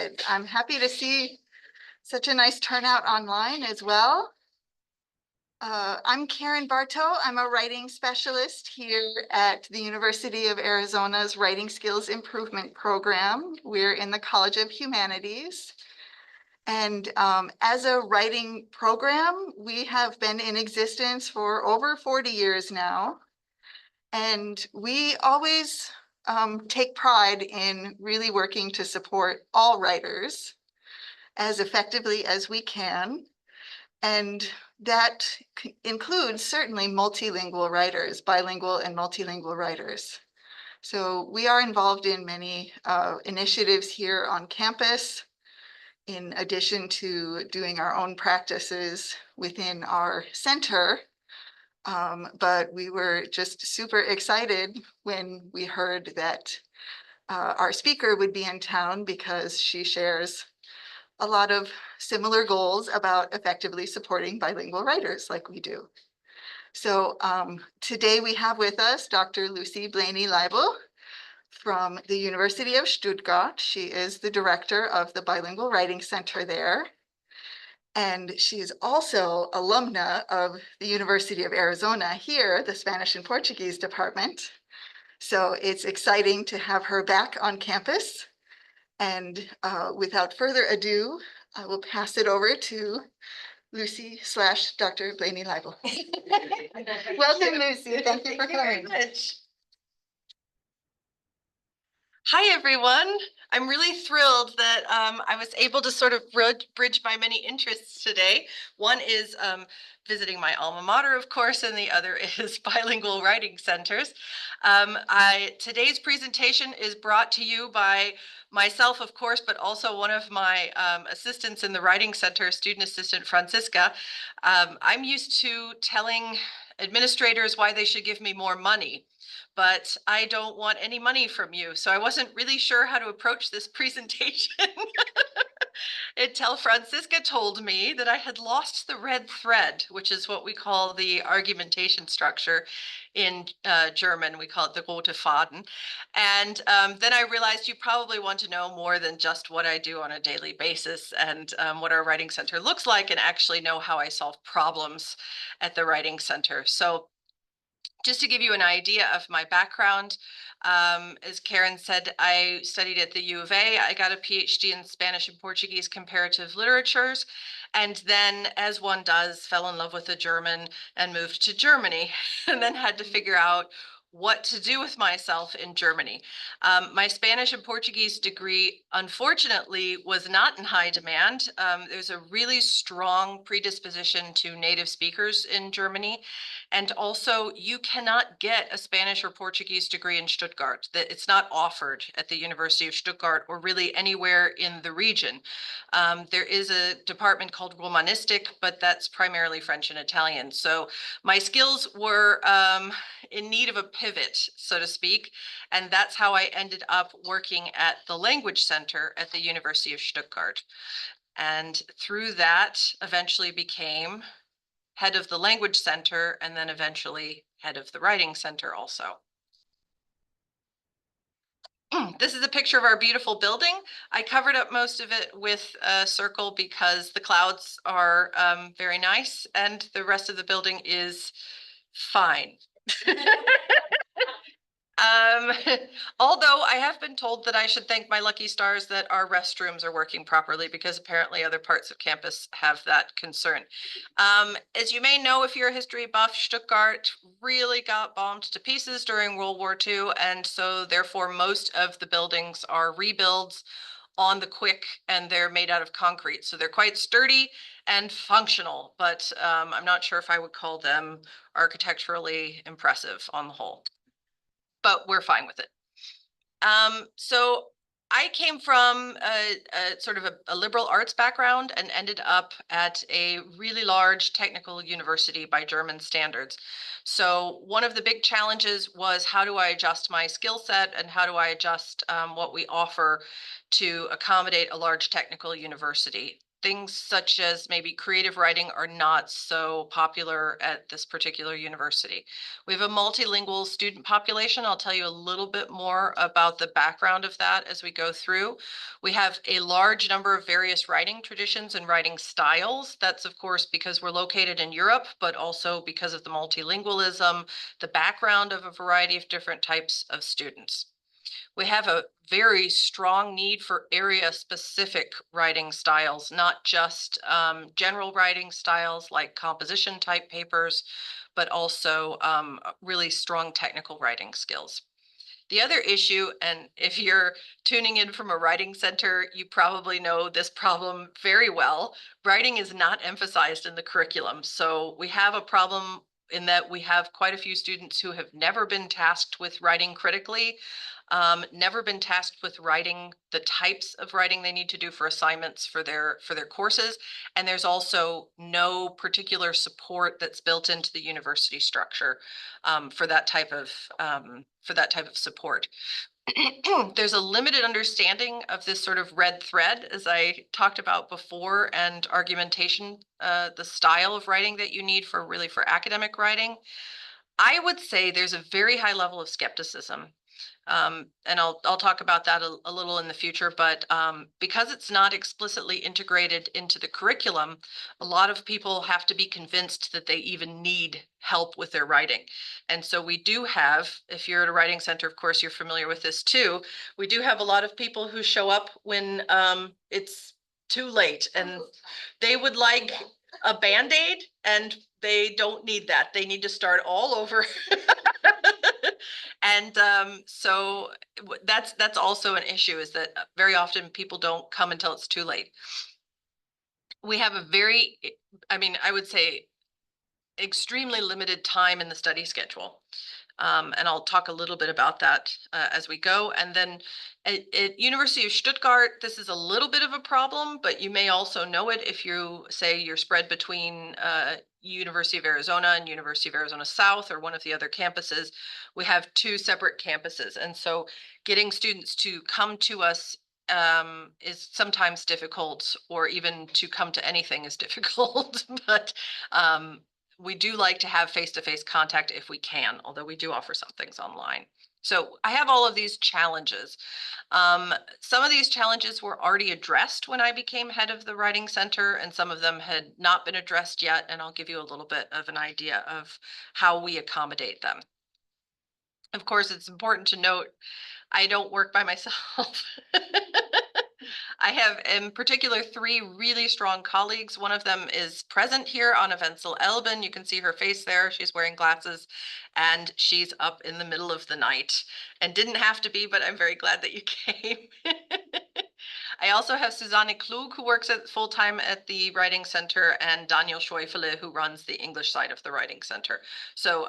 Good. I'm happy to see such a nice turnout online as well. I'm Karen Bartow. I'm a writing specialist here at the University of Arizona's Writing Skills Improvement Program. We're in the College of Humanities. And as a writing program, we have been in existence for over 40 years now. And we always take pride in really working to support all writers as effectively as we can. And that includes certainly multilingual writers, bilingual and multilingual writers. So we are involved in many initiatives here on campus, in addition to doing our own practices within our center. But we were just super excited when we heard that our speaker would be in town because she shares a lot of similar goals about effectively supporting bilingual writers like we do. So today we have with us Dr. Lucy Blaney-Laible from the University of Stuttgart. She is the director of the Bilingual Writing Center there. And she is also alumna of the University of Arizona here, the Spanish and Portuguese department. So it's exciting to have her back on campus. And without further ado, I will pass it over to Lucy/Dr. Blaney-Laible. Welcome, Lucy. Thank you for coming. Hi, everyone. I'm really thrilled that I was able to sort of bridge my many interests today. One is visiting my alma mater, of course, and the other is bilingual writing centers. Today's presentation is brought to you by myself, of course, but also one of my assistants in the writing center, student assistant Francisca. I'm used to telling administrators why they should give me more money, but I don't want any money from you. So I wasn't really sure how to approach this presentation until Francisca told me that I had lost the red thread, which is what we call the argumentation structure in German. We call it the rote Faden. And then I realized you probably want to know more than just what I do on a daily basis and what our writing center looks like, and actually know how I solve problems at the writing center. So just to give you an idea of my background, as Karen said, I studied at the U of A. I got a PhD in Spanish and Portuguese comparative literatures, and then, as one does, fell in love with the German and moved to Germany, and then had to figure out what to do with myself in Germany. My Spanish and Portuguese degree, unfortunately, was not in high demand. There's a really strong predisposition to native speakers in Germany. And also, you cannot get a Spanish or Portuguese degree in Stuttgart. It's not offered at the University of Stuttgart or really anywhere in the region. There is a department called Romanistic, but that's primarily French and Italian. So my skills were in need of a pivot, so to speak. And that's how I ended up working at the Language Center at the University of Stuttgart. And through that, eventually became head of the Language Center, and then eventually head of the Writing Center also. This is a picture of our beautiful building. I covered up most of it with a circle because the clouds are very nice and the rest of the building is fine. Although I have been told that I should thank my lucky stars that our restrooms are working properly, because apparently other parts of campus have that concern. As you may know, if you're a history buff, Stuttgart really got bombed to pieces during World War II, and so therefore most of the buildings are rebuilds on the quick, and they're made out of concrete. So they're quite sturdy and functional, but I'm not sure if I would call them architecturally impressive on the whole. But we're fine with it. So I came from a sort of a liberal arts background and ended up at a really large technical university by German standards. So one of the big challenges was, how do I adjust my skill set and how do I adjust what we offer to accommodate a large technical university? things such as maybe creative writing are not so popular at this particular university. We have a multilingual student population. I'll tell you a little bit more about the background of that as we go through. We have a large number of various writing traditions and writing styles. That's of course because we're located in Europe, but also because of the multilingualism, the background of a variety of different types of students. We have a very strong need for area-specific writing styles, not just general writing styles like composition type papers, but also really strong technical writing skills. The other issue, and if you're tuning in from a writing center, you probably know this problem very well. Writing is not emphasized in the curriculum. So we have a problem in that we have quite a few students who have never been tasked with writing critically, never been tasked with writing the types of writing they need to do for assignments for their courses. And there's also no particular support that's built into the university structure for that type of support. There's a limited understanding of this sort of red thread, as I talked about before, and argumentation, the style of writing that you need for academic writing. I would say there's a very high level of skepticism. And I'll talk about that a little in the future, but because it's not explicitly integrated into the curriculum, a lot of people have to be convinced that they even need help with their writing. And so we do have, if you're at a writing center, of course, you're familiar with this too, we do have a lot of people who show up when it's too late and they would like a Band-Aid, and they don't need that. They need to start all over. And so that's also an issue, is that very often people don't come until it's too late. We have a very, I mean, I would say extremely limited time in the study schedule. And I'll talk a little bit about that as we go. And then at University of Stuttgart, this is a little bit of a problem, but you may also know it if you say you're spread between University of Arizona and University of Arizona South, or one of the other campuses. We have two separate campuses. And so getting students to come to us is sometimes difficult, or even to come to anything is difficult. But we do like to have face-to-face contact if we can, although we do offer some things online. So I have all of these challenges. Some of these challenges were already addressed when I became head of the Writing Center, and some of them had not been addressed yet, and I'll give you a little bit of an idea of how we accommodate them. Of course, it's important to note I don't work by myself. I have in particular three really strong colleagues. One of them is present here on Bilingual. You can see her face there. She's wearing glasses and she's up in the middle of the night, and didn't have to be, but I'm very glad that you came. I also have Susanne Klug, who works full-time at the Writing Center, and Daniel Schäufele, who runs the English side of the Writing Center. So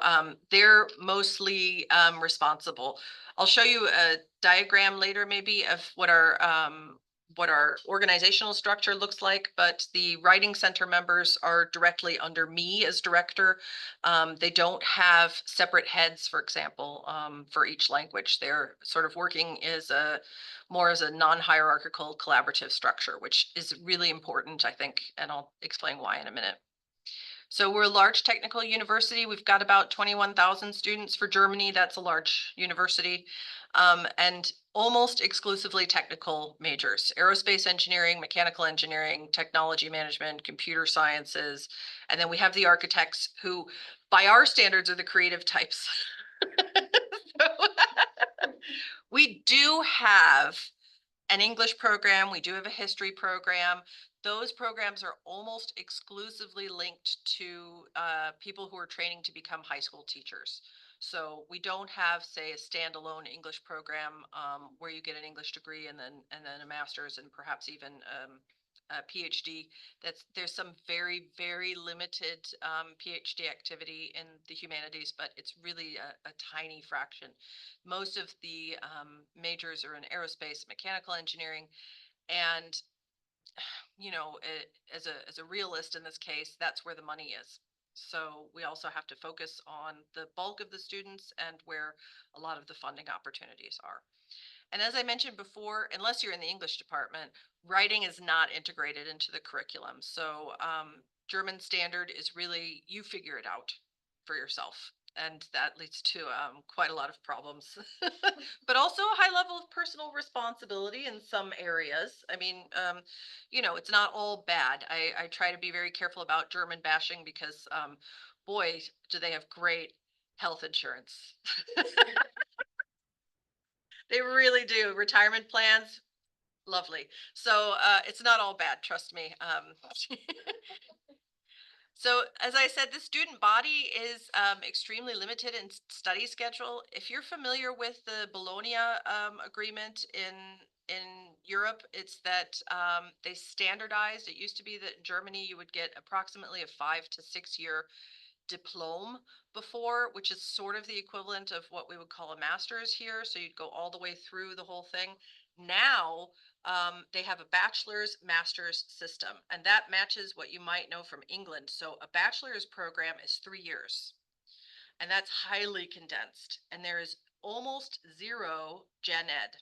they're mostly responsible. I'll show you a diagram later maybe of what our organizational structure looks like, but the Writing Center members are directly under me as director. They don't have separate heads, for example, for each language. They're sort of working as more as a non-hierarchical collaborative structure, which is really important, I think, and I'll explain why in a minute. So we're a large technical university. We've got about 21,000 students for Germany. That's a large university. And almost exclusively technical majors: aerospace engineering, mechanical engineering, technology management, computer sciences. And then we have the architects, who by our standards are the creative types. So, we do have an English program. We do have a history program. Those programs are almost exclusively linked to people who are training to become high school teachers. So we don't have, say, a standalone English program where you get an English degree and then a master's and perhaps even a PhD. There's some very, very limited PhD activity in the humanities, but it's really a tiny fraction. Most of the majors are in aerospace, mechanical engineering, and as a realist in this case, that's where the money is. So we also have to focus on the bulk of the students and where a lot of the funding opportunities are. And as I mentioned before, unless you're in the English department, writing is not integrated into the curriculum. So German standard is really, you figure it out for yourself. And that leads to quite a lot of problems, but also a high level of personal responsibility in some areas. I mean, it's not all bad. I try to be very careful about German bashing because, boy, do they have great health insurance. They really do. Retirement plans, lovely. So it's not all bad, trust me. So as I said, the student body is extremely limited in study schedule. If you're familiar with the Bologna agreement in Europe, it's that they standardized. It used to be that in Germany you would get approximately a 5 to 6 year diploma before, which is sort of the equivalent of what we would call a master's here. So you'd go all the way through the whole thing. Now they have a bachelor's master's system, and that matches what you might know from England. So a bachelor's program is 3 years, and that's highly condensed. And there is almost zero gen ed.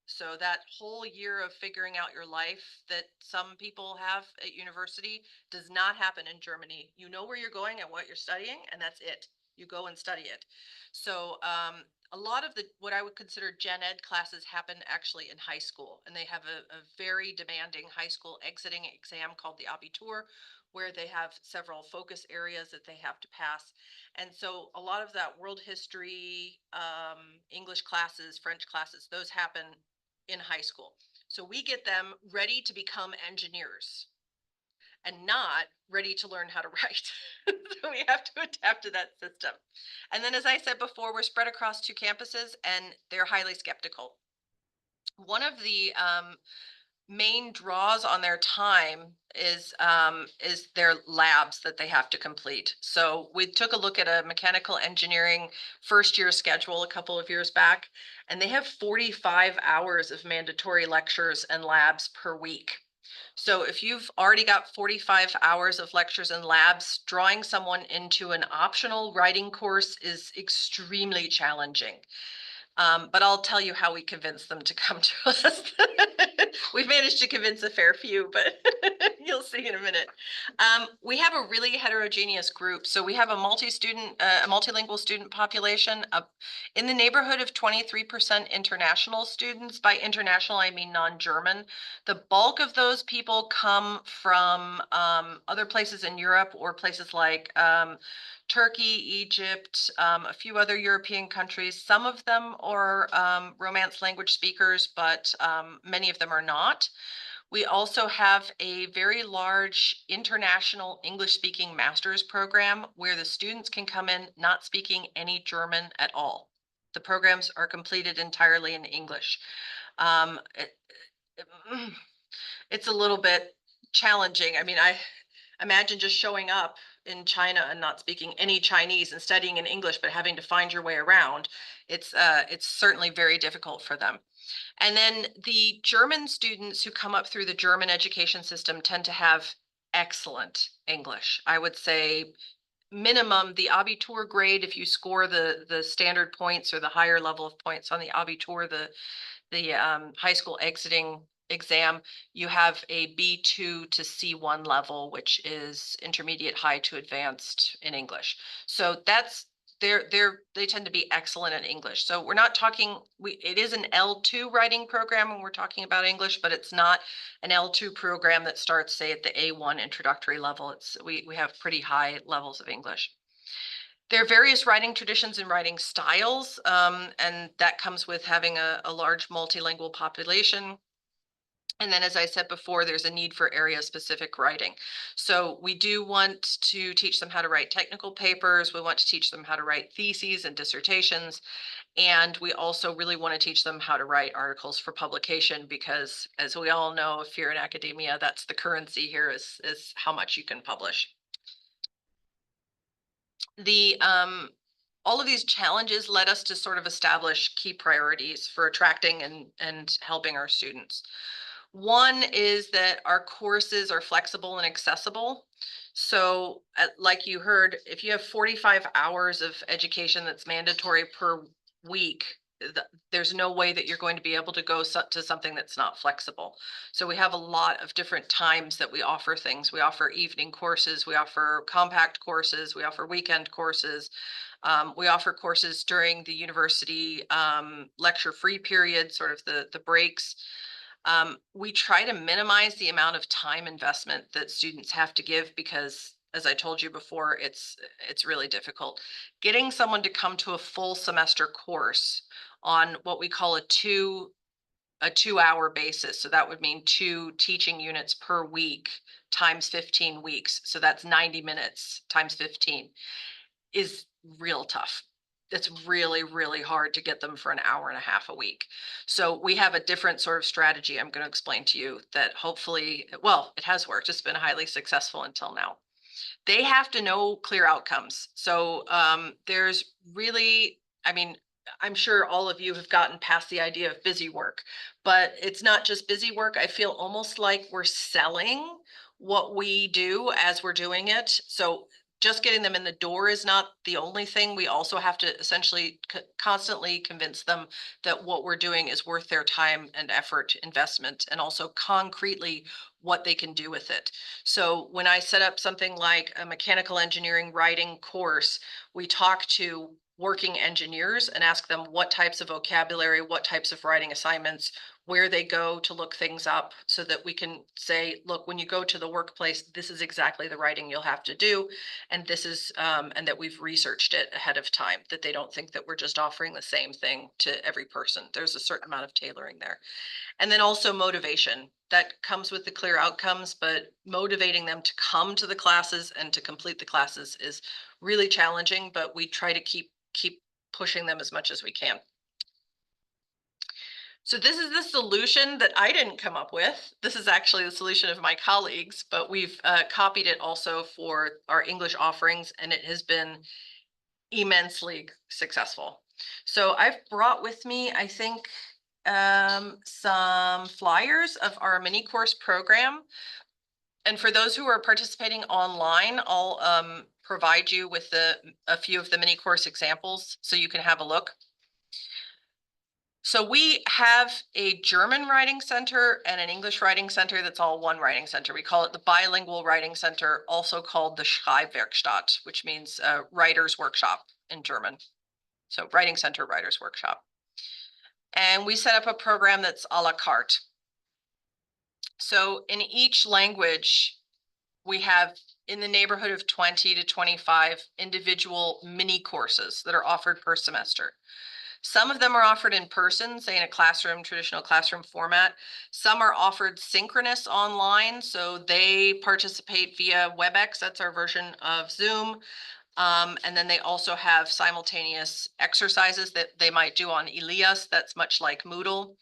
So that whole year of figuring out your life that some people have at university does not happen in Germany. You know where you're going and what you're studying, and that's it. You go and study it. So a lot of the what I would consider gen ed classes happen actually in high school, and they have a very demanding high school exiting exam called the Abitur, where they have several focus areas that they have to pass. And so a lot of that world history, English classes, French classes, those happen in high school. So we get them ready to become engineers and not ready to learn how to write. So we have to adapt to that system. And then, as I said before, we're spread across 2 campuses and they're highly skeptical. One of the main draws on their time is their labs that they have to complete. So we took a look at a mechanical engineering first year schedule a couple of years back, and they have 45 hours of mandatory lectures and labs per week. So if you've already got 45 hours of lectures and labs, drawing someone into an optional writing course is extremely challenging. But I'll tell you how we convinced them to come to us. We've managed to convince a fair few, but you'll see in a minute. We have a really heterogeneous group. So we have a multilingual student population in the neighborhood of 23% international students. By international, I mean non-German. The bulk of those people come from other places in Europe or places like Turkey, Egypt, a few other European countries. Some of them are Romance language speakers, but many of them are not. We also have a very large international English speaking master's program where the students can come in not speaking any German at all. The programs are completed entirely in English. Um, it, it's a little bit challenging. I mean, I imagine just showing up in China and not speaking any Chinese and studying in English, but having to find your way around. It's certainly very difficult for them. And then the German students who come up through the German education system tend to have excellent English. I would say minimum the Abitur grade, if you score the standard points or the higher level of points on the Abitur, the high school exiting exam, you have a B2 to C1 level, which is intermediate high to advanced in English. So that's they tend to be excellent in English. So we're not talking, it is an L2 writing program when we're talking about English, but it's not an L2 program that starts, say, at the A1 introductory level. We have pretty high levels of English. There are various writing traditions and writing styles, and that comes with having a large multilingual population. And then, as I said before, there's a need for area-specific writing. So we do want to teach them how to write technical papers. We want to teach them how to write theses and dissertations. And we also really want to teach them how to write articles for publication because, as we all know, if you're in academia, that's the currency here is how much you can publish. All of these challenges led us to sort of establish key priorities for attracting and helping our students. One is that our courses are flexible and accessible. So like you heard, if you have 45 hours of education that's mandatory per week, there's no way that you're going to be able to go to something that's not flexible. So we have a lot of different times that we offer things. We offer evening courses, we offer compact courses, we offer weekend courses. We offer courses during the university lecture-free period, sort of the breaks. We try to minimize the amount of time investment that students have to give because, as I told you before, it's really difficult. Getting someone to come to a full semester course on what we call a 2-hour basis. So that would mean 2 teaching units per week times 15 weeks. So that's 90 minutes times 15 is real tough. It's really, really hard to get them for an hour and a half a week. So we have a different sort of strategy I'm going to explain to you that hopefully, well, it has worked. It's been highly successful until now. They have to know clear outcomes. So there's really, I mean, I'm sure all of you have gotten past the idea of busy work, but it's not just busy work. I feel almost like we're selling what we do as we're doing it. So just getting them in the door is not the only thing. We also have to essentially constantly convince them that what we're doing is worth their time and effort investment, and also concretely what they can do with it. So when I set up something like a mechanical engineering writing course, we talk to working engineers and ask them what types of vocabulary, what types of writing assignments, where they go to look things up, so that we can say, look, when you go to the workplace, this is exactly the writing you'll have to do. And this is, and that we've researched it ahead of time, that they don't think that we're just offering the same thing to every person. There's a certain amount of tailoring there. And then also motivation that comes with the clear outcomes, but motivating them to come to the classes and to complete the classes is really challenging, but we try to keep pushing them as much as we can. So this is the solution that I didn't come up with. This is actually the solution of my colleagues, but we've copied it also for our English offerings, and it has been immensely successful. So I've brought with me, I think, some flyers of our mini course program. And for those who are participating online, I'll provide you with a few of the mini course examples so you can have a look. So we have a German writing center and an English writing center that's all one writing center. We call it the Bilingual Writing Center, also called the Schreibwerkstatt, which means writer's workshop in German. So writing center, writer's workshop. And we set up a program that's a la carte. So in each language, we have in the neighborhood of 20 to 25 individual mini courses that are offered per semester. Some of them are offered in person, say in a classroom, traditional classroom format. Some are offered synchronous online, so they participate via WebEx, that's our version of Zoom. And then they also have simultaneous exercises that they might do on Elias, that's much like Moodle.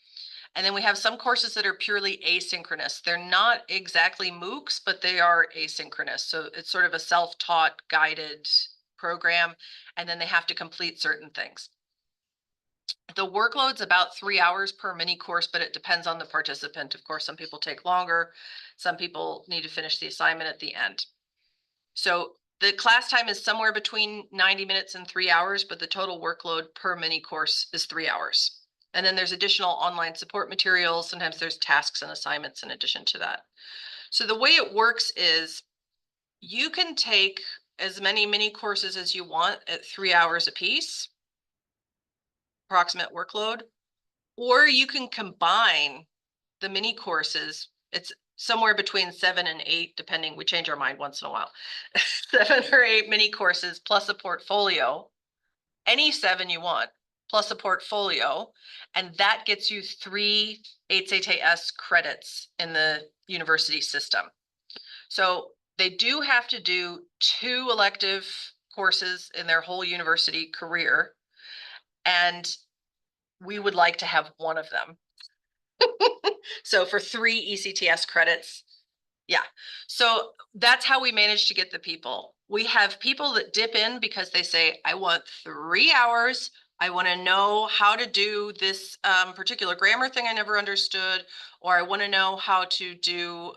And then we have some courses that are purely asynchronous. They're not exactly MOOCs, but they are asynchronous. So it's sort of a self-taught guided program, and then they have to complete certain things. The workload's about 3 hours per mini course, but it depends on the participant. Of course, some people take longer. Some people need to finish the assignment at the end. So the class time is somewhere between 90 minutes and 3 hours, but the total workload per mini course is 3 hours. And then there's additional online support materials. Sometimes there's tasks and assignments in addition to that. So the way it works is you can take as many mini courses as you want at 3 hours a piece, approximate workload, or you can combine the mini courses. It's somewhere between 7 and 8, depending, we change our mind once in a while. 7 or 8 mini courses plus a portfolio, any 7 you want, plus a portfolio, and that gets you 3 HCTS credits in the university system. So they do have to do 2 elective courses in their whole university career, and we would like to have 1 of them. So for 3 ECTS credits, yeah. So that's how we manage to get the people. We have people that dip in because they say, I want 3 hours. I want to know how to do this particular grammar thing I never understood, or I want to know how to do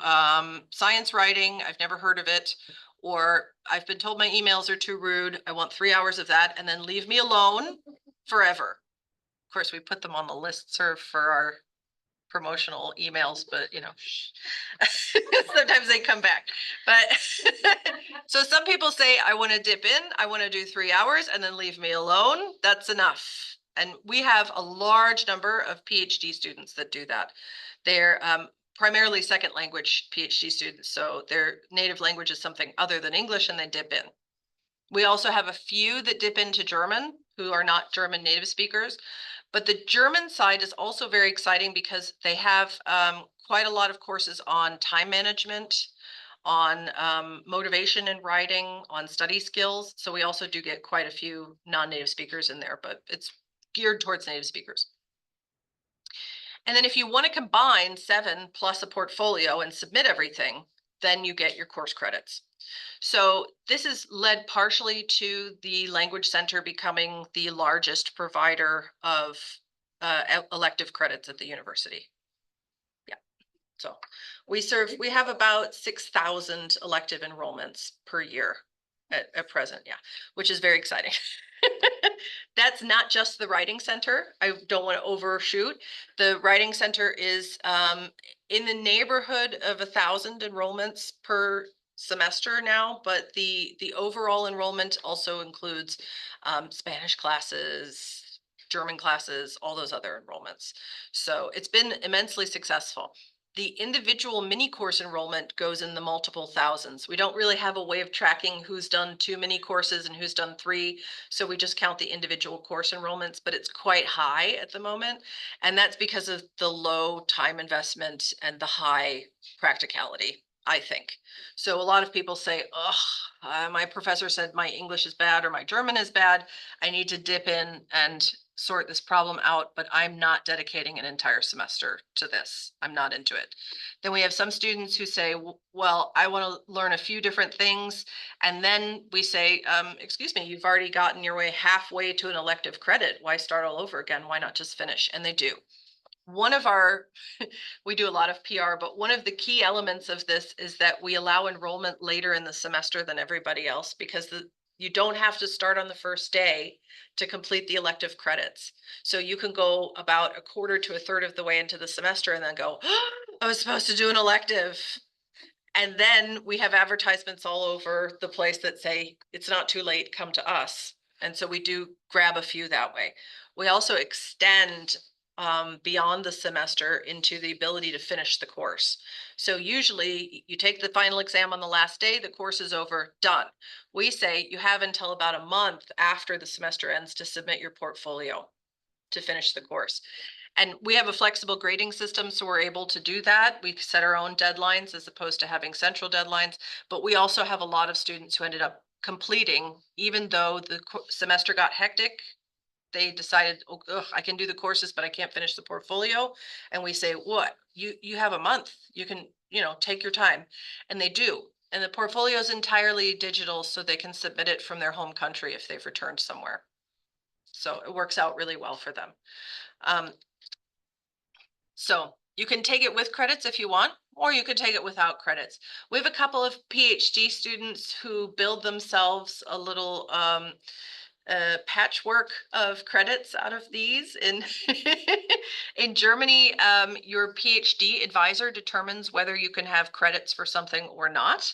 science writing. I've never heard of it, or I've been told my emails are too rude. I want 3 hours of that, and then leave me alone forever. course, we put them on the listserv for our promotional emails, but sometimes they come back. But so some people say, I want to dip in, I want to do 3 hours and then leave me alone. That's enough. And we have a large number of PhD students that do that. They're primarily second language PhD students. So their native language is something other than English and they dip in. We also have a few that dip into German who are not German native speakers. But the German side is also very exciting because they have quite a lot of courses on time management, on motivation in writing, on study skills. So we also do get quite a few non-native speakers in there, but it's geared towards native speakers. And then if you want to combine 7 plus a portfolio and submit everything, then you get your course credits. So this is led partially to the Language Center becoming the largest provider of elective credits at the university. Yeah, so we have about 6,000 elective enrollments per year at present, yeah, which is very exciting. That's not just the Writing Center. I don't want to overshoot. The Writing Center is in the neighborhood of 1,000 enrollments per semester now, but the overall enrollment also includes Spanish classes, German classes, all those other enrollments. So it's been immensely successful. The individual mini course enrollment goes in the multiple thousands. We don't really have a way of tracking who's done 2 mini courses and who's done 3. So we just count the individual course enrollments, but it's quite high at the moment. And that's because of the low time investment and the high practicality, I think. So a lot of people say, oh, my professor said my English is bad or my German is bad. I need to dip in and sort this problem out, but I'm not dedicating an entire semester to this. I'm not into it. Then we have some students who say, well, I want to learn a few different things. And then we say, excuse me, you've already gotten your way halfway to an elective credit. Why start all over again? Why not just finish? And they do. One of our, we do a lot of PR, but one of the key elements of this is that we allow enrollment later in the semester than everybody else because you don't have to start on the first day to complete the elective credits. So you can go about a quarter to a third of the way into the semester and then go, oh, I was supposed to do an elective. And then we have advertisements all over the place that say, it's not too late, come to us. And so we do grab a few that way. We also extend beyond the semester into the ability to finish the course. So usually you take the final exam on the last day, the course is over, done. We say you have until about a month after the semester ends to submit your portfolio to finish the course. And we have a flexible grading system, so we're able to do that. We set our own deadlines as opposed to having central deadlines, but we also have a lot of students who ended up completing, even though the semester got hectic. They decided, oh, ugh, I can do the courses, but I can't finish the portfolio. And we say, what? You have a month. You can, take your time. And they do. And the portfolio is entirely digital, so they can submit it from their home country if they've returned somewhere. So it works out really well for them. So you can take it with credits if you want, or you could take it without credits. We have a couple of PhD students who build themselves a little patchwork of credits out of these. In Germany, your PhD advisor determines whether you can have credits for something or not.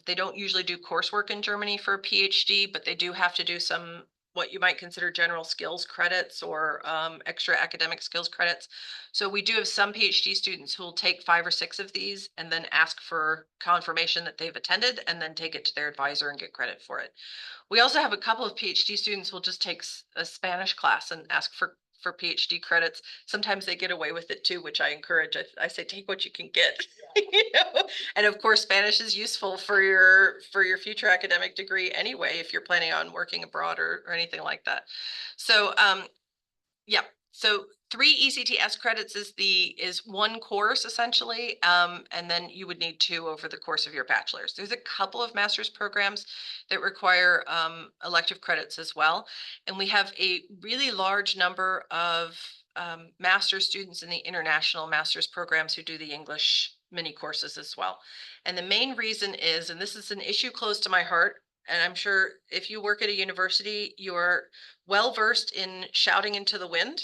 They don't usually do coursework in Germany for a PhD, but they do have to do some what you might consider general skills credits or extra academic skills credits. So we do have some PhD students who will take 5 or 6 of these and then ask for confirmation that they've attended and then take it to their advisor and get credit for it. We also have a couple of PhD students who will just take a Spanish class and ask for PhD credits. Sometimes they get away with it too, which I encourage. I say, take what you can get. And of course, Spanish is useful for your future academic degree anyway, if you're planning on working abroad or anything like that. So yeah. So 3 ECTS credits is 1 course essentially, and then you would need 2 over the course of your bachelor's. There's a couple of master's programs that require elective credits as well, and we have a really large number of master's students in the international master's programs who do the English mini courses as well. And the main reason is, and this is an issue close to my heart, and I'm sure if you work at a university, you're well versed in shouting into the wind.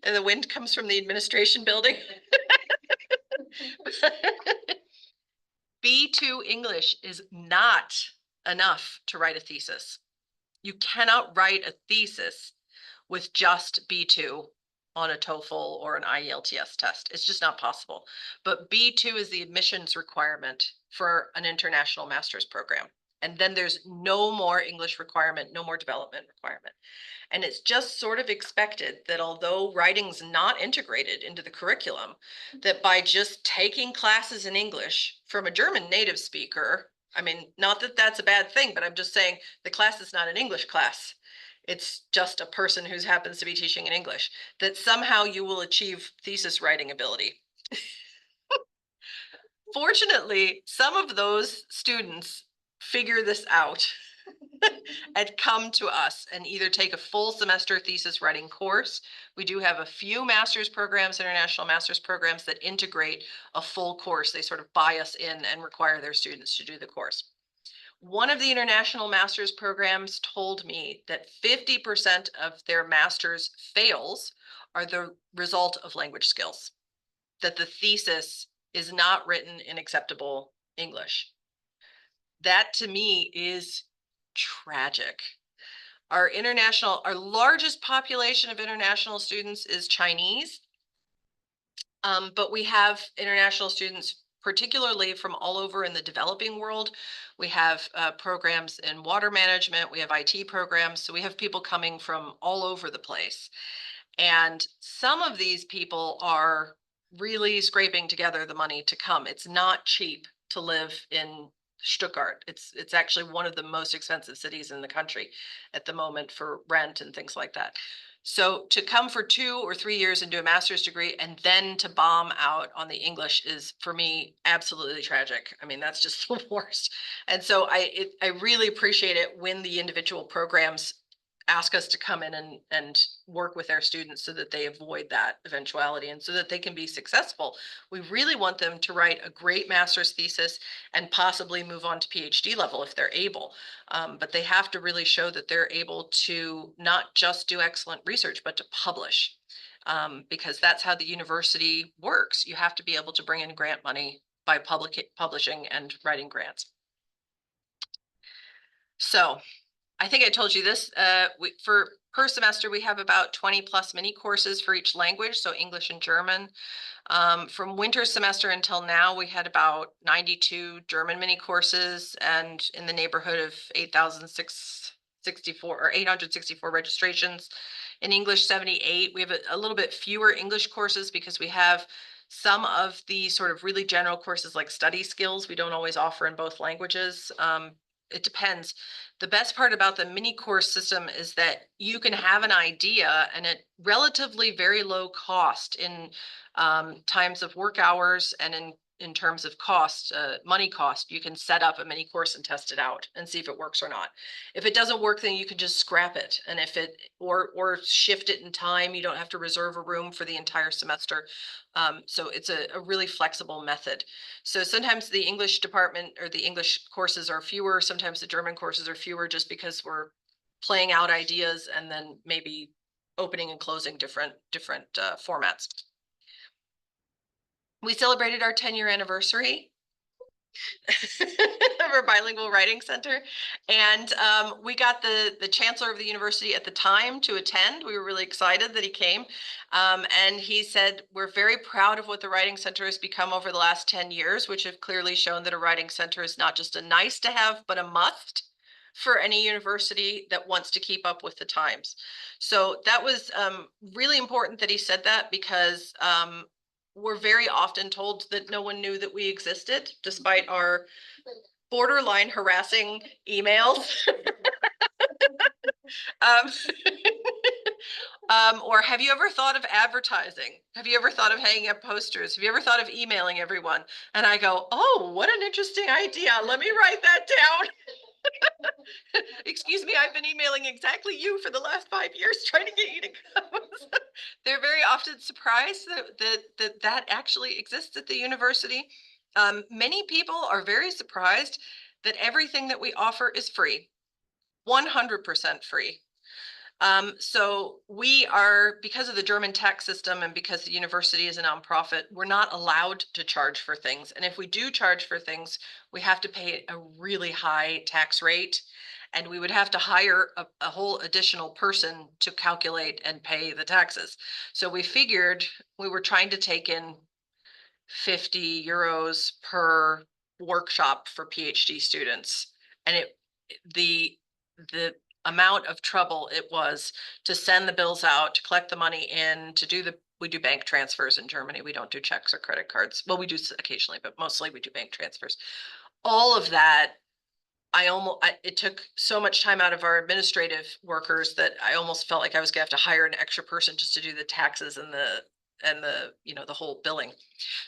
And the wind comes from the administration building. B2 English is not enough to write a thesis. You cannot write a thesis with just B2 on a TOEFL or an IELTS test. It's just not possible. But B2 is the admissions requirement for an international master's program. And then there's no more English requirement, no more development requirement. And it's just sort of expected that although writing's not integrated into the curriculum, that by just taking classes in English from a German native speaker, I mean, not that that's a bad thing, but I'm just saying the class is not an English class. It's just a person who happens to be teaching in English, that somehow you will achieve thesis writing ability. Fortunately, some of those students figure this out and come to us and either take a full semester thesis writing course. We do have a few master's programs, international master's programs, that integrate a full course. They sort of buy us in and require their students to do the course. One of the international master's programs told me that 50% of their master's fails are the result of language skills, that the thesis is not written in acceptable English. That to me is tragic. Our largest population of international students is Chinese. But we have international students, particularly from all over in the developing world. We have programs in water management, we have IT programs, so we have people coming from all over the place. And some of these people are really scraping together the money to come. It's not cheap to live in Stuttgart. It's actually one of the most expensive cities in the country at the moment for rent and things like that. So to come for 2 or 3 years and do a master's degree and then to bomb out on the English is, for me, absolutely tragic. I mean, that's just the worst. And so I really appreciate it when the individual programs ask us to come in and work with their students so that they avoid that eventuality and so that they can be successful. We really want them to write a great master's thesis and possibly move on to PhD level if they're able. But they have to really show that they're able to not just do excellent research, but to publish, because that's how the university works. You have to be able to bring in grant money by publishing and writing grants. So I think I told you this, for per semester, we have about 20 plus mini courses for each language, so English and German. From winter semester until now, we had about 92 German mini courses and in the neighborhood of 8,664 or 864 registrations. In English, 78. We have a little bit fewer English courses because we have some of the sort of really general courses like study skills we don't always offer in both languages. It depends. The best part about the mini course system is that you can have an idea and at relatively very low cost in times of work hours and in terms of cost, money cost, you can set up a mini course and test it out and see if it works or not. If it doesn't work, then you can just scrap it. And if it, or shift it in time, you don't have to reserve a room for the entire semester. So it's a really flexible method. So sometimes the English department or the English courses are fewer. Sometimes the German courses are fewer just because we're playing out ideas and then maybe opening and closing different formats. We celebrated our 10-year anniversary of our bilingual writing center. And we got the chancellor of the university at the time to attend. We were really excited that he came. And he said, we're very proud of what the writing center has become over the last 10 years, which have clearly shown that a writing center is not just a nice to have, but a must for any university that wants to keep up with the times. So that was really important that he said that because we're very often told that no one knew that we existed, despite our borderline harassing emails. um, or have you ever thought of advertising? Have you ever thought of hanging up posters? Have you ever thought of emailing everyone? And I go, oh, what an interesting idea. Let me write that down. Excuse me, I've been emailing exactly you for the last 5 years trying to get you to come. They're very often surprised that actually exists at the university. Many people are very surprised that everything that we offer is free, 100% free. So we are, because of the German tax system and because the university is a nonprofit, we're not allowed to charge for things. And if we do charge for things, we have to pay a really high tax rate. And we would have to hire a whole additional person to calculate and pay the taxes. So we figured we were trying to take in 50 euros per workshop for PhD students. And the amount of trouble it was to send the bills out, to collect the money in, we do bank transfers in Germany. We don't do checks or credit cards. Well, we do occasionally, but mostly we do bank transfers. All of that, it took so much time out of our administrative workers that I almost felt like I was gonna have to hire an extra person just to do the taxes and the whole billing.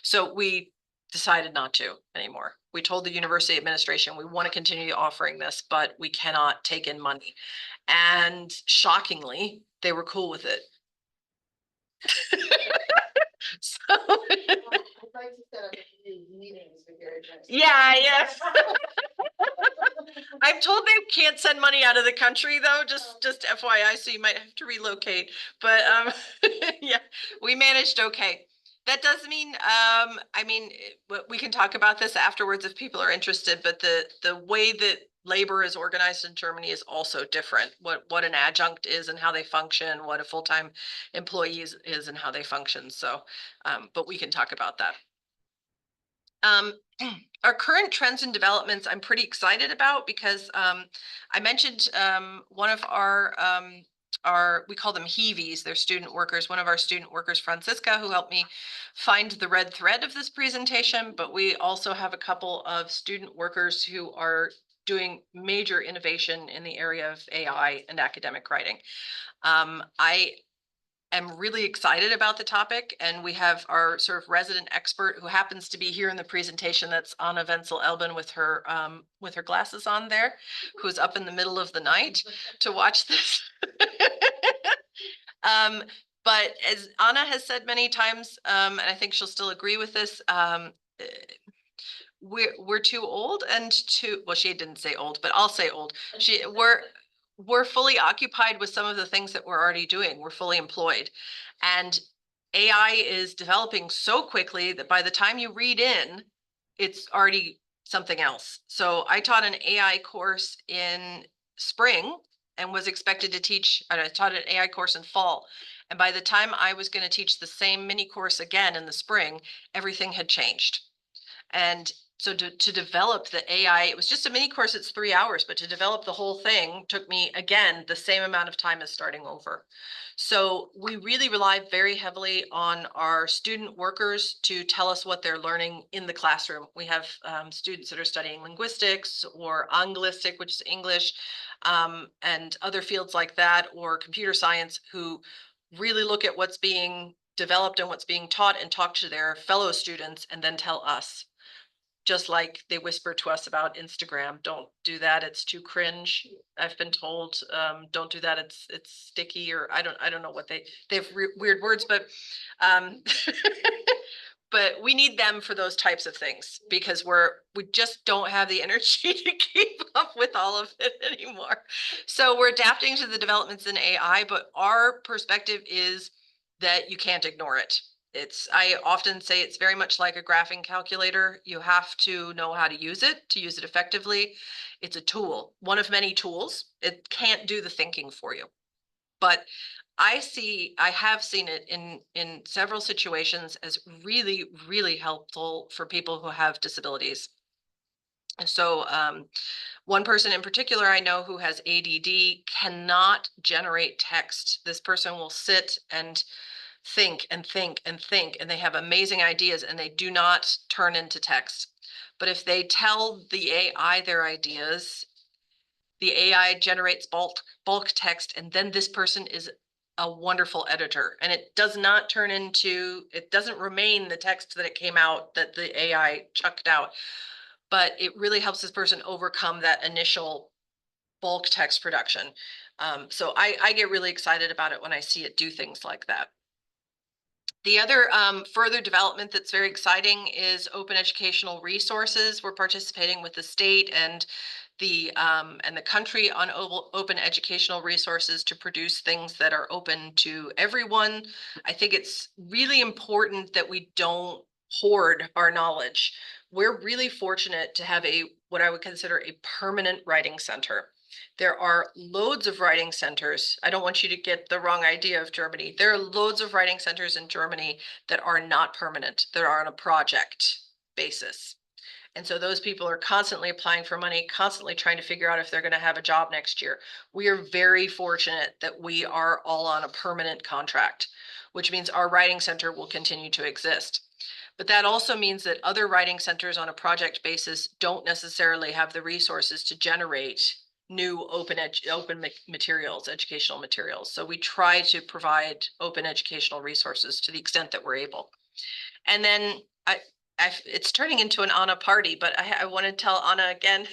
So we decided not to anymore. We told the university administration, we want to continue offering this, but we cannot take in money. And shockingly, they were cool with it. So, yeah. I'm told they can't send money out of the country though, just FYI, so you might have to relocate. But yeah, we managed okay. That does mean, we can talk about this afterwards if people are interested, but the way that labor is organized in Germany is also different. What an adjunct is and how they function, what a full-time employee is and how they function. So, but we can talk about that. Our current trends and developments I'm pretty excited about because I mentioned one of we call them Heavies, they're student workers, one of our student workers, Francisca, who helped me find the red thread of this presentation, but we also have a couple of student workers who are doing major innovation in the area of AI and academic writing. I am really excited about the topic, and we have our sort of resident expert who happens to be here in the presentation. That's Anna Wenzel-Elben with her glasses on there, who's up in the middle of the night to watch this. But as Anna has said many times, and I think she'll still agree with this, we're too old and well, she didn't say old, but I'll say old. We're fully occupied with some of the things that we're already doing. We're fully employed. And AI is developing so quickly that by the time you read in, it's already something else. So I taught an AI course in spring and was expected to teach, I taught an AI course in fall. And by the time I was going to teach the same mini course again in the spring, everything had changed. And so to develop the AI, it was just a mini course, it's 3 hours, but to develop the whole thing took me, again, the same amount of time as starting over. So we really rely very heavily on our student workers to tell us what they're learning in the classroom. We have students that are studying linguistics or Anglistic, which is English, and other fields like that, or computer science, who really look at what's being developed and what's being taught and talk to their fellow students and then tell us. Just like they whisper to us about Instagram, don't do that, it's too cringe. I've been told, don't do that, it's sticky, or I don't know what they have weird words, but but we need them for those types of things because we just don't have the energy to keep up with all of it anymore. So we're adapting to the developments in AI, but our perspective is that you can't ignore it. I often say it's very much like a graphing calculator. You have to know how to use it effectively. It's a tool, one of many tools. It can't do the thinking for you. But I have seen it in several situations as really, really helpful for people who have disabilities. So one person in particular I know who has ADD cannot generate text. This person will sit and think and think and think, and they have amazing ideas and they do not turn into text. But if they tell the AI their ideas, the AI generates bulk text, and then this person is a wonderful editor, and it doesn't remain the text that it came out that the AI chucked out, but it really helps this person overcome that initial bulk text production. So I get really excited about it when I see it do things like that. The other further development that's very exciting is open educational resources. We're participating with the state and the country on open educational resources to produce things that are open to everyone. I think it's really important that we don't hoard our knowledge. We're really fortunate to have what I would consider a permanent writing center. There are loads of writing centers. I don't want you to get the wrong idea of Germany. There are loads of writing centers in Germany that are not permanent, that are on a project basis. And so those people are constantly applying for money, constantly trying to figure out if they're going to have a job next year. We are very fortunate that we are all on a permanent contract, which means our writing center will continue to exist. But that also means that other writing centers on a project basis don't necessarily have the resources to generate new open materials, educational materials. So we try to provide open educational resources to the extent that we're able. And then it's turning into an Anna party, but I want to tell Anna again,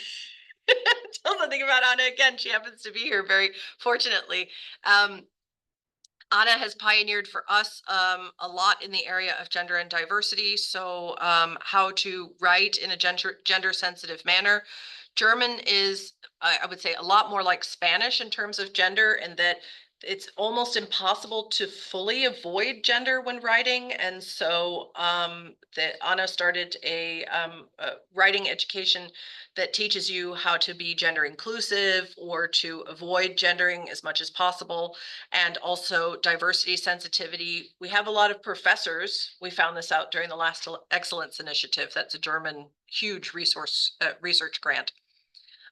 tell something about Anna again. She happens to be here very fortunately. Anna has pioneered for us a lot in the area of gender and diversity. So how to write in a gender sensitive manner. German is, I would say, a lot more like Spanish in terms of gender, and that it's almost impossible to fully avoid gender when writing. And so that Anna started a writing education that teaches you how to be gender inclusive or to avoid gendering as much as possible, and also diversity sensitivity. We have a lot of professors. We found this out during the last Excellence Initiative. That's a German huge resource research grant.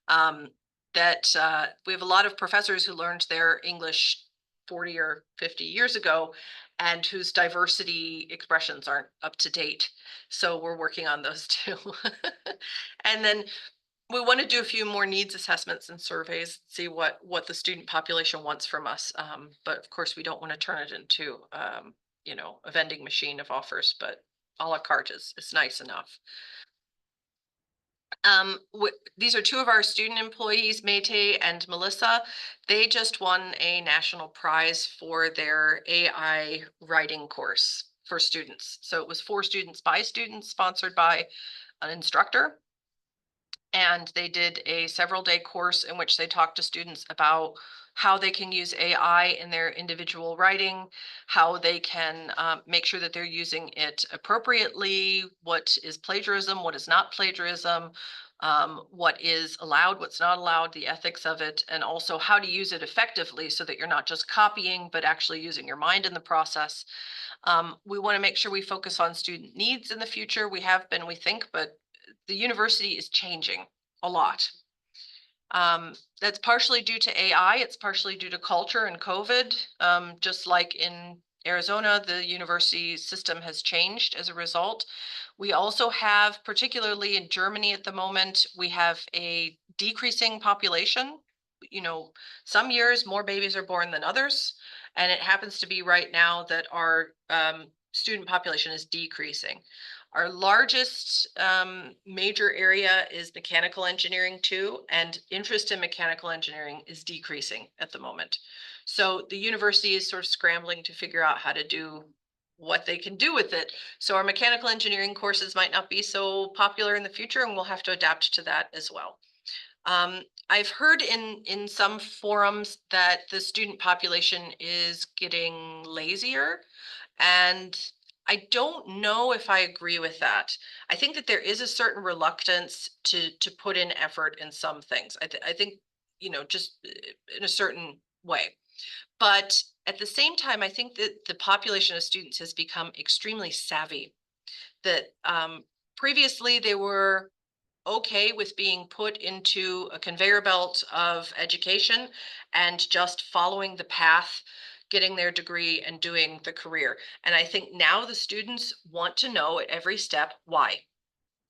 We have a lot of professors who learned their English 40 or 50 years ago and whose diversity expressions aren't up to date. So we're working on those too. And then we want to do a few more needs assessments and surveys, see what the student population wants from us. But of course, we don't want to turn it into, a vending machine of offers, but a la carte is nice enough. These are two of our student employees, Mayte and Melissa. They just won a national prize for their AI writing course for students. So it was for students by students, sponsored by an instructor. And they did a several-day course in which they talked to students about how they can use AI in their individual writing, how they can make sure that they're using it appropriately, what is plagiarism, what is not plagiarism, what is allowed, what's not allowed, the ethics of it, and also how to use it effectively so that you're not just copying, but actually using your mind in the process. We want to make sure we focus on student needs in the future. We have been, we think, but the university is changing a lot. That's partially due to AI. It's partially due to culture and COVID. Just like in Arizona, the university system has changed as a result. We also have, particularly in Germany at the moment, we have a decreasing population. Some years more babies are born than others. And it happens to be right now that our student population is decreasing. Our largest major area is mechanical engineering too, and interest in mechanical engineering is decreasing at the moment. So the university is sort of scrambling to figure out how to do what they can do with it. So our mechanical engineering courses might not be so popular in the future, and we'll have to adapt to that as well. I've heard in some forums that the student population is getting lazier, and I don't know if I agree with that. I think that there is a certain reluctance to put in effort in some things. I think, just in a certain way. But at the same time, I think that the population of students has become extremely savvy. That previously they were okay with being put into a conveyor belt of education and just following the path, getting their degree and doing the career. And I think now the students want to know at every step, why?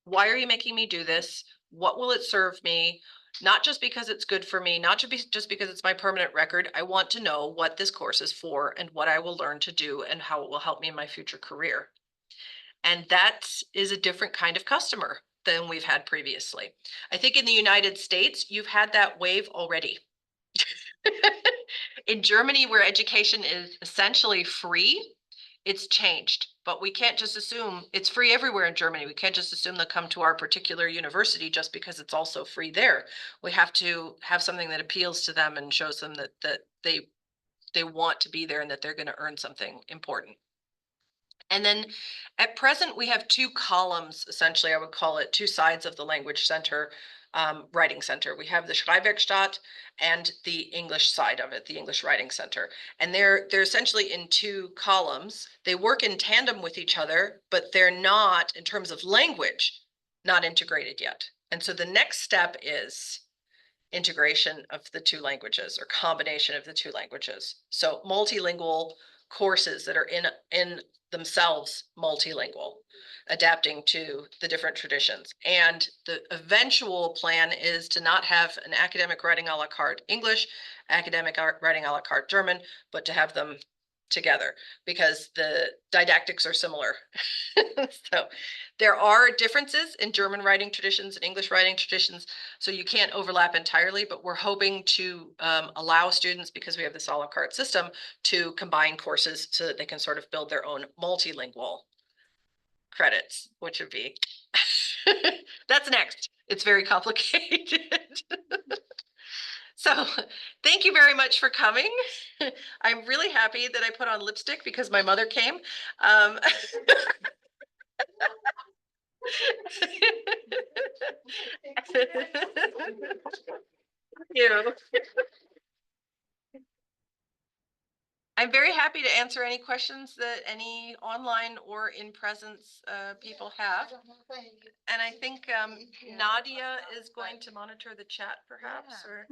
Why are you making me do this? What will it serve me? Not just because it's good for me, not just because it's my permanent record. I want to know what this course is for and what I will learn to do and how it will help me in my future career. And that is a different kind of customer than we've had previously. I think in the United States, you've had that wave already. In Germany, where education is essentially free, it's changed, but we can't just assume it's free everywhere in Germany. We can't just assume they'll come to our particular university just because it's also free there. We have to have something that appeals to them and shows them that they want to be there and that they're going to earn something important. And then at present, we have two columns, essentially, I would call it two sides of the language center, writing center. We have the Schreibwerkstatt and the English side of it, the English writing center. And they're essentially in two columns. They work in tandem with each other, but they're not, in terms of language, not integrated yet. And so the next step is integration of the two languages or combination of the two languages. So multilingual courses that are in themselves multilingual, adapting to the different traditions. And the eventual plan is to not have an academic writing a la carte English, academic writing a la carte German, but to have them together because the didactics are similar. So there are differences in German writing traditions and English writing traditions, so you can't overlap entirely, but we're hoping to allow students, because we have this a la carte system, to combine courses so that they can sort of build their own multilingual credits, which would be, that's next. It's very complicated. So thank you very much for coming. I'm really happy that I put on lipstick because my mother came. You. I'm very happy to answer any questions that any online or in presence people have. And I think Nadia is going to monitor the chat perhaps, or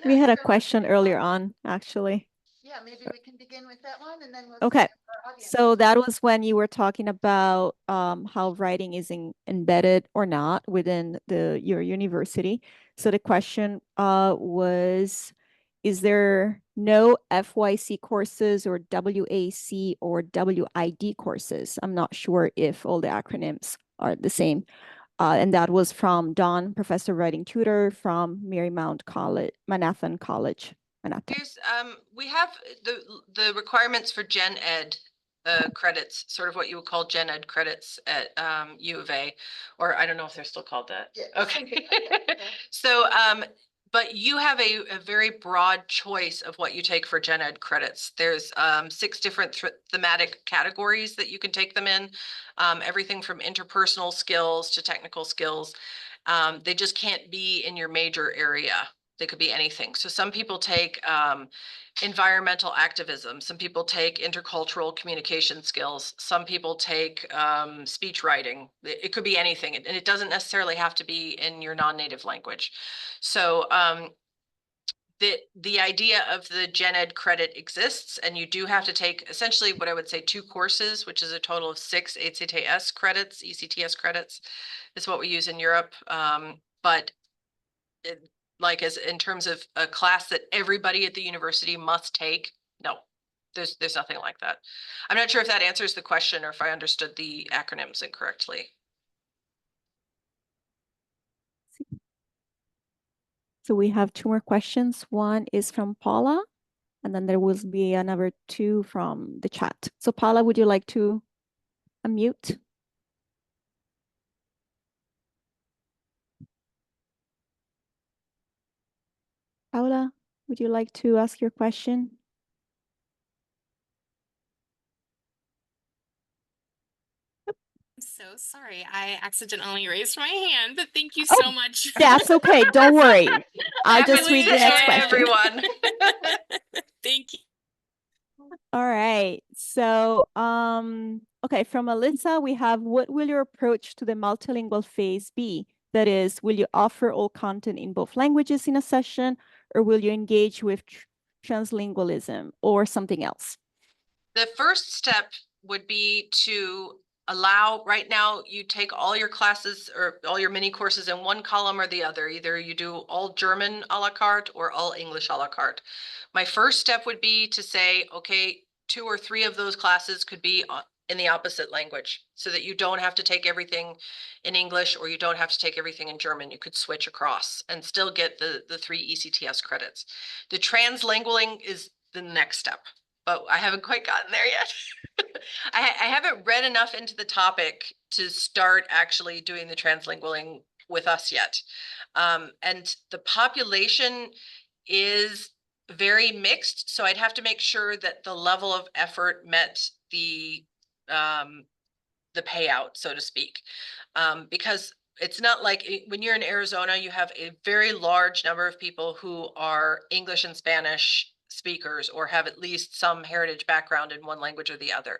We had a question earlier on, actually. Yeah, maybe we can begin with that one and then we'll. Okay. Our audience. So that was when you were talking about how writing is embedded or not within your university. So the question was, is there no FYC courses or WAC or WID courses? I'm not sure if all the acronyms are the same. And that was from Don, professor writing tutor from Marymount College, Manhattan College. Here's we have the requirements for Gen Ed credits, sort of what you would call Gen Ed credits at U of A, or I don't know if they're still called that. Yeah, Okay. yeah. So but you have a very broad choice of what you take for Gen Ed credits. There's 6 different thematic categories that you can take them in, everything from interpersonal skills to technical skills. They just can't be in your major area. They could be anything. So some people take environmental activism. Some people take intercultural communication skills. Some people take speech writing. It could be anything. And it doesn't necessarily have to be in your non-native language. So the idea of the Gen Ed credit exists, and you do have to take essentially what I would say 2 courses, which is a total of 6 ECTS credits. ECTS credits is what we use in Europe. But like as in terms of a class that everybody at the university must take, no, there's nothing like that. I'm not sure if that answers the question or if I understood the acronyms incorrectly. So we have 2 more questions. One is from Paula, and then there will be another 2 from the chat. So Paula, would you like to unmute? Paula, would you like to ask your question? So sorry, I accidentally raised my hand, but thank you Oh, so much. That's okay. Don't worry. I'll just read the next Hey, question. everyone. Thank you. All right. So, okay, from Alyssa, we have, what will your approach to the multilingual phase be? That is, will you offer all content in both languages in a session, or will you engage with translingualism or something else? The first step would be to allow, right now you take all your classes or all your mini courses in one column or the other. Either you do all German a la carte or all English a la carte. My first step would be to say, okay, 2 or 3 of those classes could be in the opposite language so that you don't have to take everything in English or you don't have to take everything in German. You could switch across and still get the 3 ECTS credits. The translingualing is the next step. but I haven't quite gotten there yet. I haven't read enough into the topic to start actually doing the translingualing with us yet. And the population is very mixed, so I'd have to make sure that the level of effort met the payout, so to speak. Because it's not like when you're in Arizona, you have a very large number of people who are English and Spanish speakers or have at least some heritage background in one language or the other.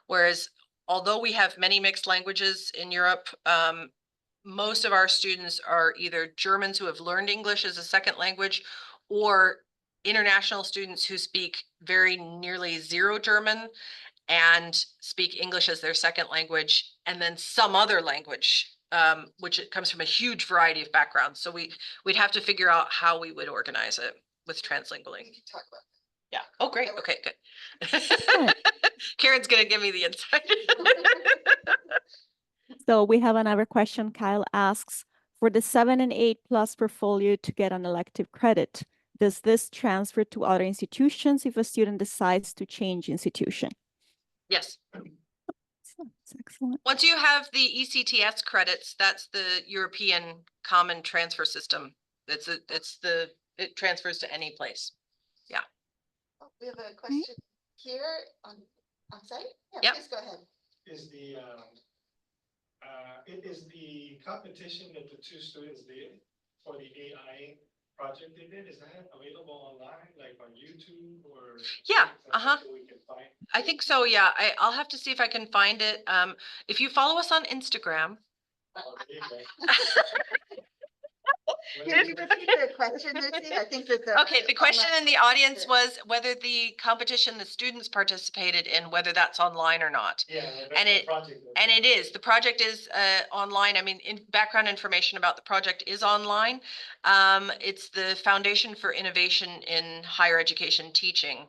Whereas, although we have many mixed languages in Europe, most of our students are either Germans who have learned English as a second language or international students who speak very nearly zero German and speak English as their second language, and then some other language, which it comes from a huge variety of backgrounds. So we'd have to figure out how we would organize it with translingualing. We can talk about Yeah. Oh, great. Okay, good. Excellent. Karen's gonna give me the insight. So we have another question. Kyle asks, for the 7 and 8 plus portfolio to get an elective credit, does this transfer to other institutions if a student decides to change institution? Yes. That's excellent. Once you have the ECTS credits, that's the European Common Transfer System. It transfers to any place. Oh, we have a question here on site. Yeah, Yep. please go ahead. Is the competition that the two students did for the AI project they did, is that available online, like on YouTube or? Yeah, So we can find. I think so, yeah. I'll have to see if I can find it. If you follow us on Instagram. Oh, there you go. Can you repeat the question, Lucy? I think that the. Okay, the question in the audience was whether the competition the students participated in, whether that's online or not. Yeah. And that's the project. And it is. The project is online. I mean, background information about the project is online. It's the Foundation for Innovation in Higher Education Teaching.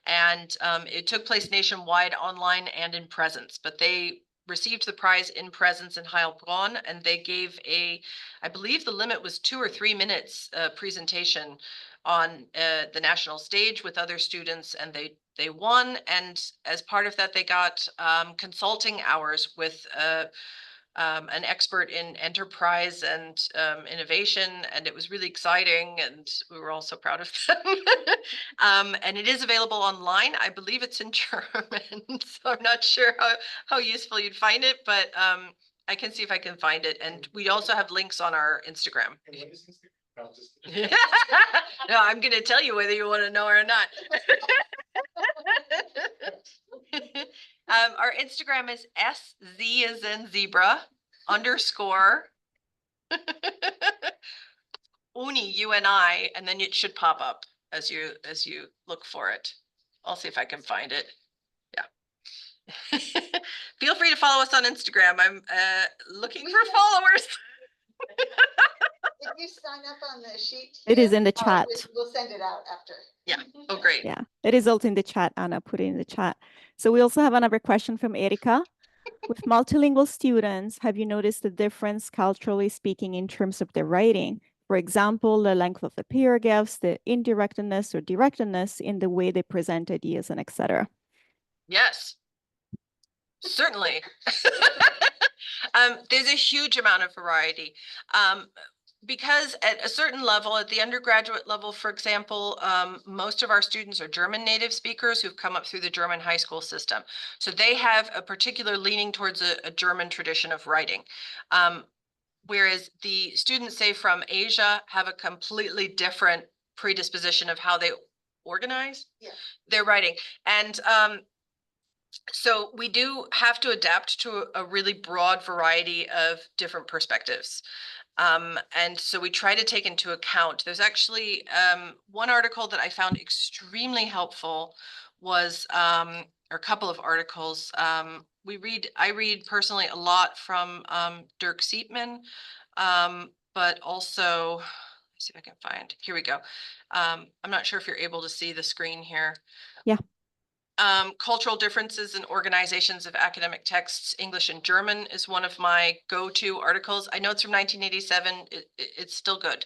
And it took place nationwide, online and in presence, but they received the prize in presence in Heilbronn, and they gave I believe the limit was 2 or 3 minutes presentation on the national stage with other students, and they won. And as part of that, they got consulting hours with an expert in enterprise and innovation, and it was really exciting, and we were all so proud of them. And it is available online. I believe it's in German, so I'm not sure how useful you'd find it, but I can see if I can find it. And we also have links on our Instagram. And what is this? No, just kidding. No, I'm going to tell you whether you want to know or not. Our Instagram is SZ as in zebra _ Uni, UNI, and then it should pop up as you look for it. I'll see if I can find it. Yeah. Feel free to follow us on Instagram. I'm looking for followers. If you sign up on the sheet. It is here, in the chat. We'll send it out after. Yeah. Oh, great. Yeah, it is also in the chat. Anna put it in the chat. So we also have another question from Erika. With multilingual students, have you noticed a difference culturally speaking in terms of their writing? For example, the length of the paragraphs, the indirectness or directness in the way they present ideas, and etc. Yes, certainly. There's a huge amount of variety. Because at a certain level, at the undergraduate level, for example, most of our students are German native speakers who've come up through the German high school system. So they have a particular leaning towards a German tradition of writing. Whereas the students, say, from Asia have a completely different predisposition of how they organize their writing. And so we do have to adapt to a really broad variety of different perspectives. And so we try to take into account, there's actually one article that I found extremely helpful was, or a couple of articles. I read personally a lot from Dirk Siepman, but also, let's see if I can find, here we go. I'm not sure if you're able to see the screen here. Yeah. Cultural differences in organizations of academic texts, English and German is one of my go-to articles. I know it's from 1987. It's still good.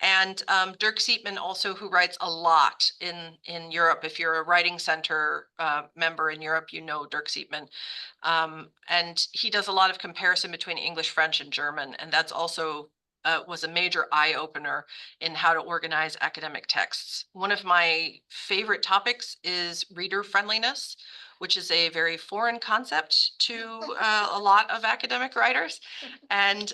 And Dirk Siepman also, who writes a lot in Europe. If you're a writing center member in Europe, you know Dirk Siepman. And he does a lot of comparison between English, French, and German. And that's also was a major eye-opener in how to organize academic texts. One of my favorite topics is reader friendliness, which is a very foreign concept to a lot of academic writers, and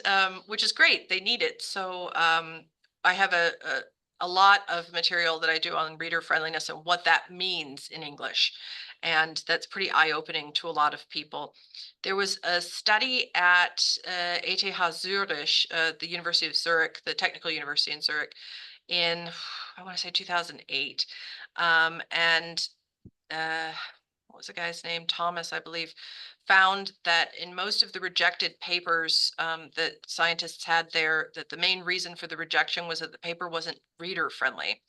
which is great. They need it. So I have a lot of material that I do on reader friendliness and what that means in English. And that's pretty eye-opening to a lot of people. There was a study at ETH Zurich, the University of Zurich, the Technical University in Zurich, in, I want to say 2008. And what was the guy's name? Thomas, I believe, found that in most of the rejected papers that scientists had there, that the main reason for the rejection was that the paper wasn't reader friendly.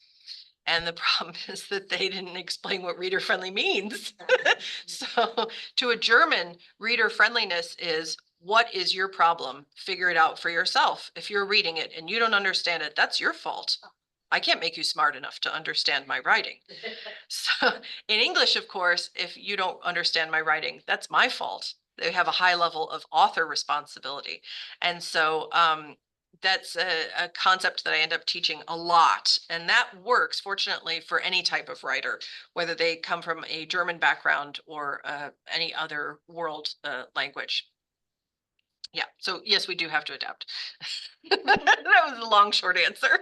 And the problem is that they didn't explain what reader friendly means. So to a German, reader friendliness is, what is your problem? Figure it out for yourself. If you're reading it and you don't understand it, that's your fault. I can't make you smart enough to understand my writing. So in English, of course, if you don't understand my writing, that's my fault. They have a high level of author responsibility. And so that's a concept that I end up teaching a lot. And that works, fortunately, for any type of writer, whether they come from a German background or any other world language. Yeah, so yes, we do have to adapt. That was a long, short answer.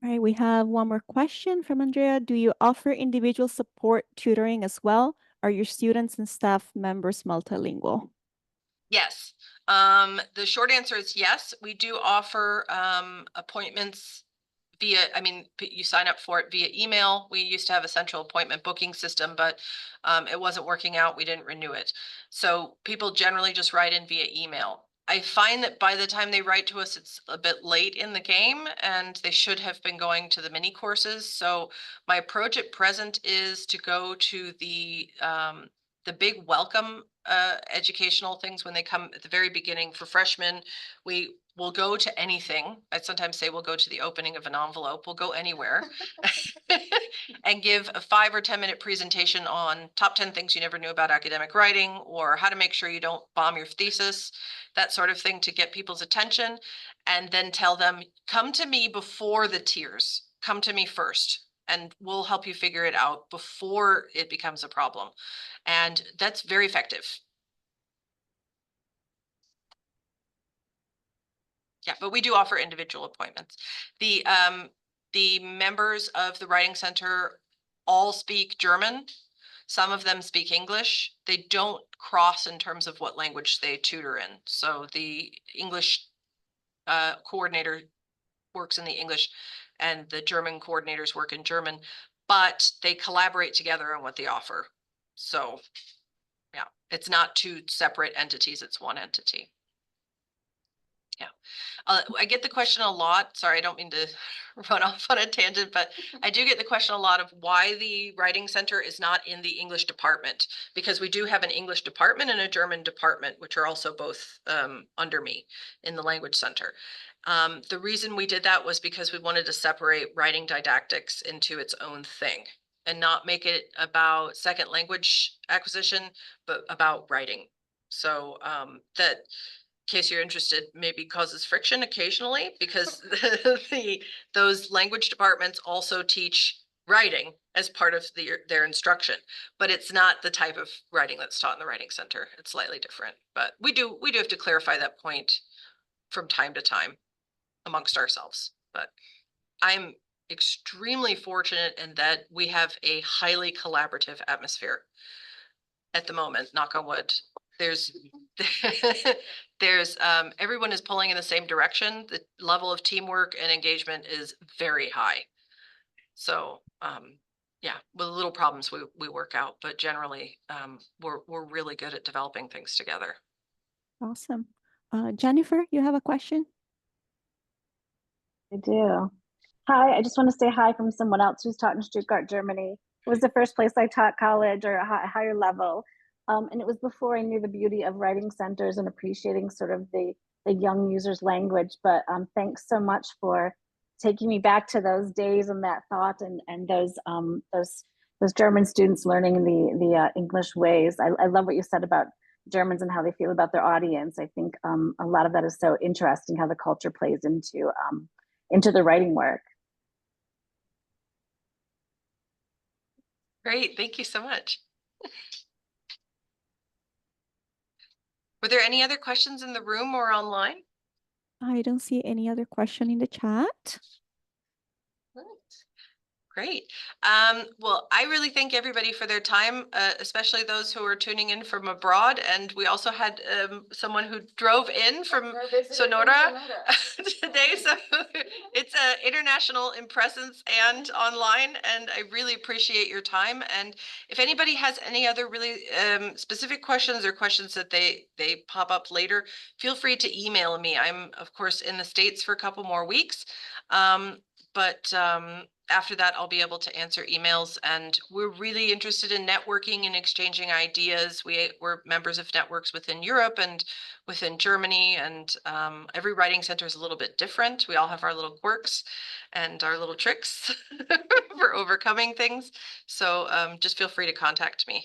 All right, we have one more question from Andrea. Do you offer individual support tutoring as well? Are your students and staff members multilingual? Yes. The short answer is yes. We do offer appointments via, you sign up for it via email. We used to have a central appointment booking system, but it wasn't working out. We didn't renew it. So people generally just write in via email. I find that by the time they write to us, it's a bit late in the game and they should have been going to the mini courses. So my approach at present is to go to the big welcome educational things when they come at the very beginning. For freshmen, we will go to anything. I sometimes say we'll go to the opening of an envelope. We'll go anywhere and give a 5 or 10 minute presentation on top 10 things you never knew about academic writing, or how to make sure you don't bomb your thesis, that sort of thing, to get people's attention. And then tell them, come to me before the tiers, come to me first, and we'll help you figure it out before it becomes a problem. And that's very effective. Yeah, but we do offer individual appointments. The members of the Writing Center all speak German. Some of them speak English. They don't cross in terms of what language they tutor in. So the English coordinator works in the English and the German coordinators work in German, but they collaborate together on what they offer. So yeah, it's not two separate entities, it's one entity. Yeah. I get the question a lot. Sorry, I don't mean to run off on a tangent, but I do get the question a lot of why the Writing Center is not in the English department, because we do have an English department and a German department, which are also both under me in the Language Center. The reason we did that was because we wanted to separate writing didactics into its own thing and not make it about second language acquisition, but about writing. So that, in case you're interested, maybe causes friction occasionally, because those language departments also teach writing as part of their instruction, but it's not the type of writing that's taught in the Writing Center. It's slightly different, but we do have to clarify that point from time to time amongst ourselves. But I'm extremely fortunate in that we have a highly collaborative atmosphere at the moment, knock on wood. There's everyone is pulling in the same direction. The level of teamwork and engagement is very high. So yeah, with little problems we work out, but generally we're really good at developing things together. Awesome. Jennifer, you have a question? I do. Hi, I just want to say hi from someone else who's taught in Stuttgart, Germany. It was the first place I taught college or a higher level. And it was before I knew the beauty of writing centers and appreciating sort of the young user's language. But thanks so much for taking me back to those days and that thought and those German students learning in the English ways. I love what you said about Germans and how they feel about their audience. I think a lot of that is so interesting how the culture plays into the writing work. Great, thank you so much. Were there any other questions in the room or online? I don't see any other question in the chat. Great. Well, I really thank everybody for their time, especially those who are tuning in from abroad. And we also had someone who drove in from Sonora today. So it's international in presence and online. And I really appreciate your time. And if anybody has any other really specific questions or questions that they pop up later, feel free to email me. I'm, of course, in the States for a couple more weeks. But after that, I'll be able to answer emails, and we're really interested in networking and exchanging ideas. We're members of networks within Europe and within Germany, and every writing center is a little bit different. We all have our little quirks and our little tricks for overcoming things. So just feel free to contact me.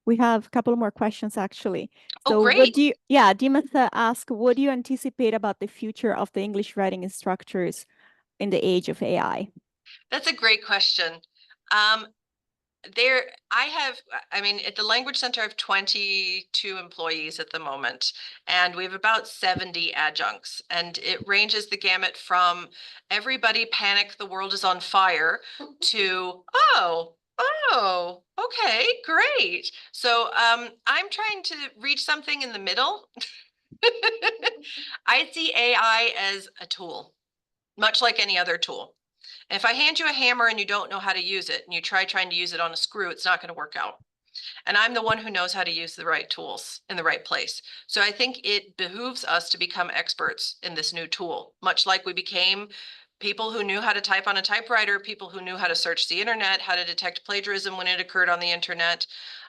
We have a couple more questions actually. Oh, So great. Dimasa asked, what do you anticipate about the future of the English writing instructors in the age of AI? That's a great question. I mean, at the Language Center, I have 22 employees at the moment, and we have about 70 adjuncts, and it ranges the gamut from everybody panic, the world is on fire, to, oh, okay, great. So I'm trying to reach something in the middle. I see AI as a tool, much like any other tool. If I hand you a hammer and you don't know how to use it and you trying to use it on a screw, it's not going to work out. And I'm the one who knows how to use the right tools in the right place. So I think it behooves us to become experts in this new tool, much like we became people who knew how to type on a typewriter, people who knew how to search the internet, how to detect plagiarism when it occurred on the internet.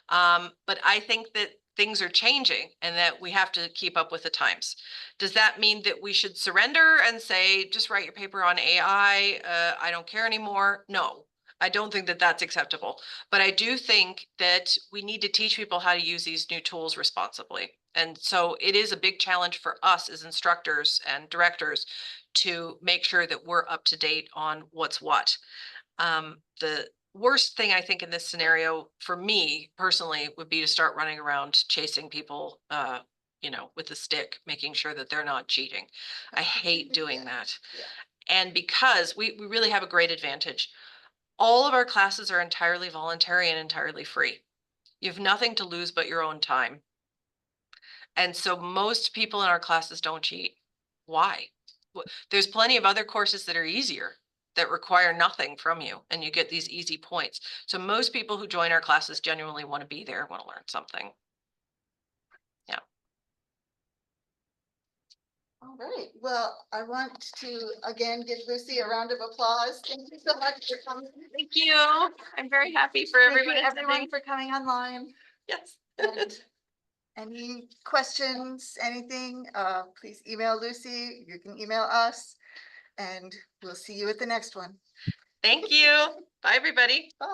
But I think that things are changing and that we have to keep up with the times. Does that mean that we should surrender and say, just write your paper on AI? I don't care anymore. No, I don't think that that's acceptable. But I do think that we need to teach people how to use these new tools responsibly. And so it is a big challenge for us as instructors and directors to make sure that we're up to date on what's what. The worst thing I think in this scenario for me personally would be to start running around chasing people, with a stick, making sure that they're not cheating. I hate doing that. Yeah. And because we really have a great advantage. All of our classes are entirely voluntary and entirely free. You have nothing to lose but your own time. And so most people in our classes don't cheat. Why? There's plenty of other courses that are easier, that require nothing from you, and you get these easy points. So most people who join our classes genuinely want to be there, want to learn something. Yeah. All right, well, I want to again give Lucy a round of applause. Thank you so much for coming. Thank you. I'm very happy for Thank everyone. you everyone for coming online. Yes. And any questions, anything, please email Lucy. You can email us, and we'll see you at the next one. Thank you. Bye, everybody. Bye.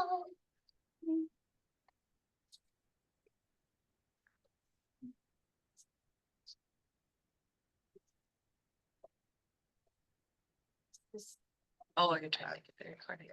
Oh, I can try to get the recording.